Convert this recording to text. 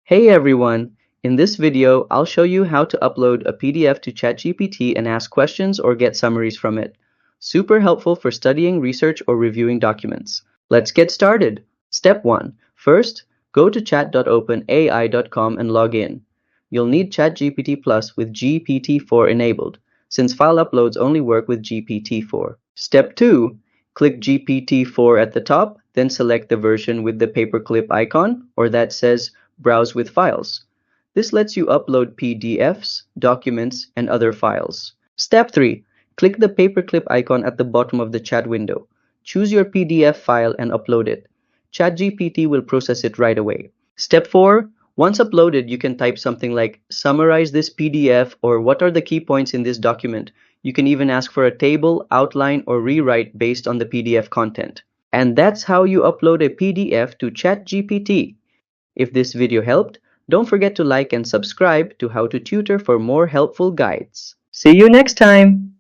Hey everyone! In this video, I'll show you how to upload a PDF to Chatgpt and ask questions or get summaries from it. Super helpful for studying, research, or reviewing documents. Let's get started! Step 1. First, go to chat.openai.com and log in. You'll need ChatGPT Plus with GPT-4 enabled, since file uploads only work with GPT-4. Step 2. Click GPT-4 at the top, then select the version with the paperclip icon or that says Browse with Files. This lets you upload PDFs, documents, and other files. Step 3. Click the paperclip icon at the bottom of the chat window. Choose your PDF file and upload it. ChatGPT will process it right away. Step 4. Once uploaded, you can type something like summarize this PDF or what are the key points in this document. You can even ask for a table, outline, or rewrite based on the PDF content. And that's how you upload a PDF to ChatGPT. If this video helped, don't forget to like and subscribe to How to Tutor for more helpful guides. See you next time!